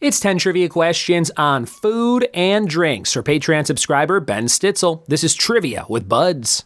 It's 10 trivia questions on food and drinks for Patreon subscriber Ben Stitzel. This is Trivia with Buds.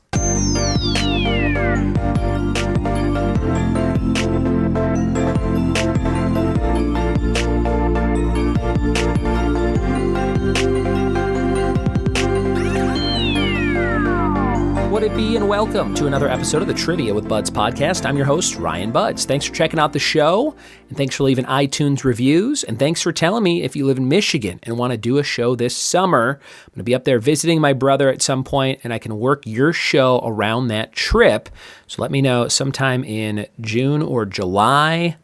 Would it be, and welcome to another episode of the Trivia with Buds podcast. I'm your host, Ryan Buds. Thanks for checking out the show, and thanks for leaving iTunes reviews, and thanks for telling me if you live in Michigan and want to do a show this summer. I'm going to be up there visiting my brother at some point, and I can work your show around that trip. So let me know sometime in June or July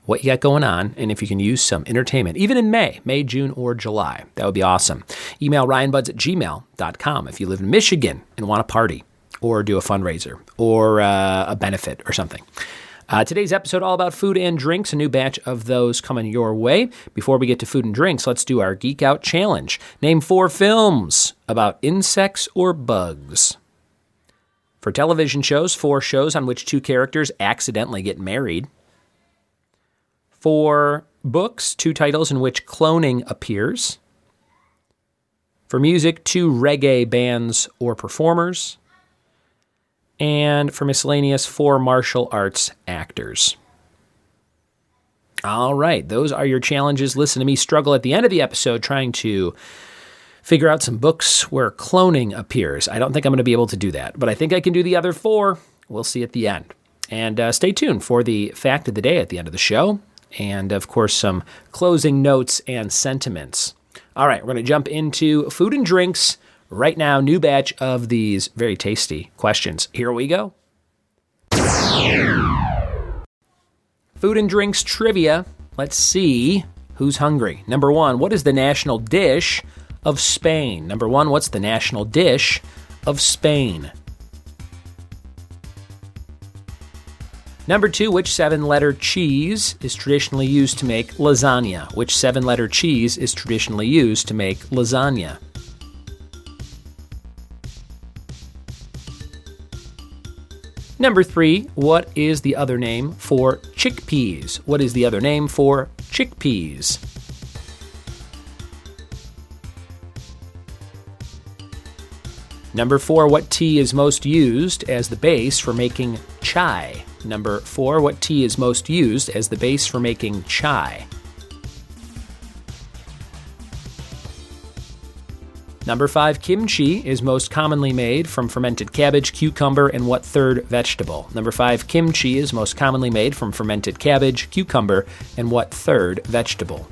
what you got going on, and if you can use some entertainment, even in May, June, or July. That would be awesome. Email ryanbuds@gmail.com if you live in Michigan and want to party, or do a fundraiser, or a benefit, or something. Today's episode all about food and drinks, a new batch of those coming your way. Before we get to food and drinks, let's do our Geek Out Challenge. Name 4 films about insects or bugs. For television shows, 4 shows on which 2 characters accidentally get married. For books, 2 titles in which cloning appears. For music, 2 reggae bands or performers. And for miscellaneous, 4 martial arts actors. All right, those are your challenges. Listen to me struggle at the end of the episode trying to figure out some books where cloning appears. I don't think I'm going to be able to do that, but I think I can do the other 4. We'll see at the end. And stay tuned for the fact of the day at the end of the show. And, of course, some closing notes and sentiments. All right, we're going to jump into food and drinks right now. New batch of these very tasty questions. Here we go. Food and drinks trivia. Let's see who's hungry. Number 1, what is the national dish of Spain? Number 1, what's the national dish of Spain? Number 2, which 7-letter cheese is traditionally used to make lasagna? Which 7-letter cheese is traditionally used to make lasagna? Number 3, what is the other name for chickpeas? What is the other name for chickpeas? Number 4, what tea is most used as the base for making chai? Number 4, what tea is most used as the base for making chai? Number 5, kimchi is most commonly made from fermented cabbage, cucumber, and what third vegetable? Number 5, kimchi is most commonly made from fermented cabbage, cucumber, and what third vegetable?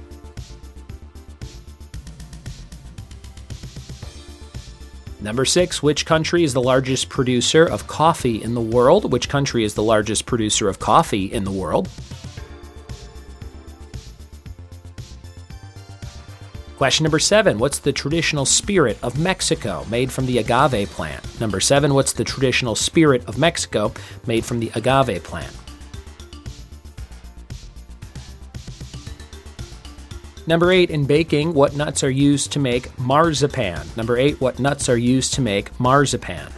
Number 6, which country is the largest producer of coffee in the world? Which country is the largest producer of coffee in the world? Question number 7, what's the traditional spirit of Mexico made from the agave plant? Number 7, what's the traditional spirit of Mexico made from the agave plant? Number 8, in baking, what nuts are used to make marzipan? Number 8, what nuts are used to make marzipan?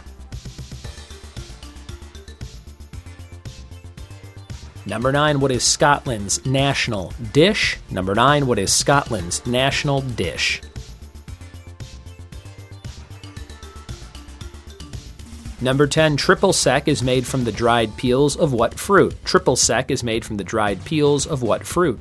Number 9, what is Scotland's national dish? Number 9, what is Scotland's national dish? Number 10, triple sec is made from the dried peels of what fruit? Triple sec is made from the dried peels of what fruit?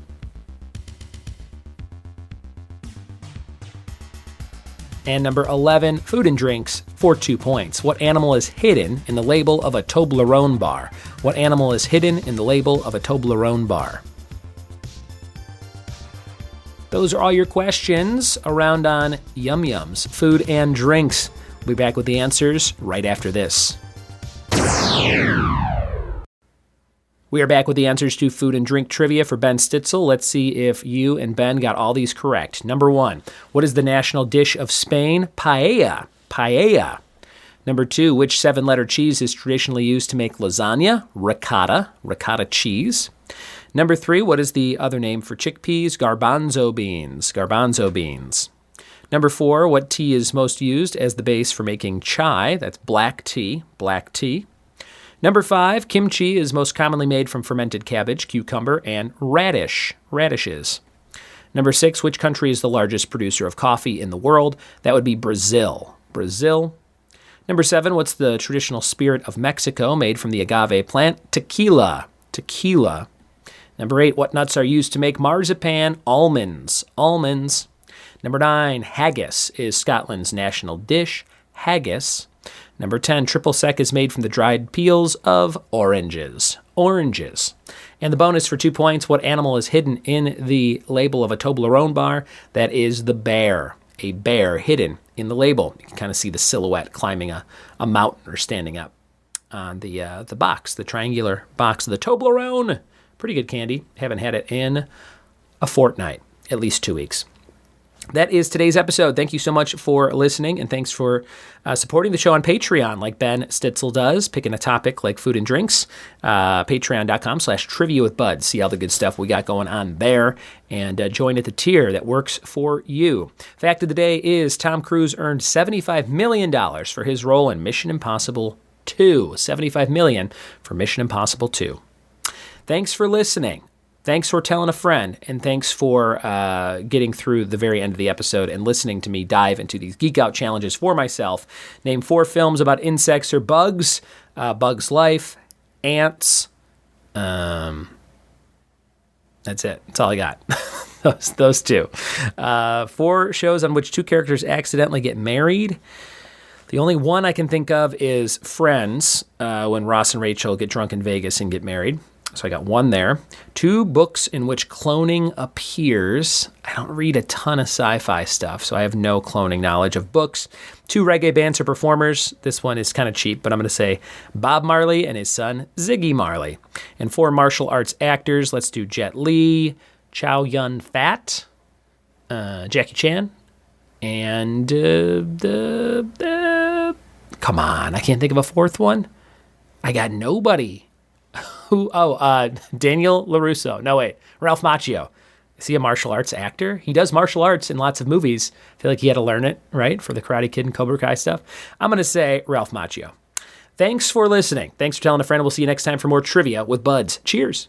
And number 11, food and drinks for 2 points. What animal is hidden in the label of a Toblerone bar? What animal is hidden in the label of a Toblerone bar? Those are all your questions around on Yum Yums, food and drinks. We'll be back with the answers right after this. We are back with the answers to food and drink trivia for Ben Stitzel. Let's see if you and Ben got all these correct. Number 1, what is the national dish of Spain? Paella. Paella. Number 2, which 7-letter cheese is traditionally used to make lasagna? Ricotta. Ricotta cheese. Number 3, what is the other name for chickpeas? Garbanzo beans. Garbanzo beans. Number 4, what tea is most used as the base for making chai? That's black tea. Black tea. Number 5, kimchi is most commonly made from fermented cabbage, cucumber, and radishes. Number 6, which country is the largest producer of coffee in the world? That would be Brazil. Brazil. Number 7, what's the traditional spirit of Mexico made from the agave plant? Tequila. Tequila. Number 8, what nuts are used to make marzipan? Almonds. Almonds. Number 9, haggis is Scotland's national dish. Haggis. Number 10, triple sec is made from the dried peels of oranges. Oranges. And the bonus for 2 points, what animal is hidden in the label of a Toblerone bar? That is the bear. A bear hidden in the label. You can kind of see the silhouette climbing a mountain or standing up on the box, the triangular box of the Toblerone. Pretty good candy. Haven't had it in a fortnight, at least 2 weeks. That is today's episode. Thank you so much for listening, and thanks for supporting the show on Patreon like Ben Stitzel does, picking a topic like food and drinks. Patreon.com/trivia with Bud. See all the good stuff we got going on there, and join at the tier that works for you. Fact of the day is Tom Cruise earned $75 million for his role in Mission Impossible 2. $75 million for Mission Impossible 2. Thanks for listening. Thanks for telling a friend, and thanks for getting through the very end of the episode and listening to me dive into these Geek Out challenges for myself. Name 4 films about insects or bugs. Bug's Life, Ants. That's it. That's all I got. those 2. 4 shows on which 2 characters accidentally get married. The only one I can think of is Friends, when Ross and Rachel get drunk in Vegas and get married. So I got 1 there. 2 books in which cloning appears. I don't read a ton of sci-fi stuff, so I have no cloning knowledge of books. 2 reggae bands or performers. This one is kind of cheap, but I'm going to say Bob Marley and his son Ziggy Marley. And 4 martial arts actors. Let's do Jet Li, Chow Yun-Fat, Jackie Chan, and come on, I can't think of a 4th one. I got nobody. Daniel LaRusso. No, wait. Ralph Macchio. Is he a martial arts actor? He does martial arts in lots of movies. I feel like he had to learn it, right, for the Karate Kid and Cobra Kai stuff. I'm going to say Ralph Macchio. Thanks for listening. Thanks for telling a friend. We'll see you next time for more Trivia with Buds. Cheers.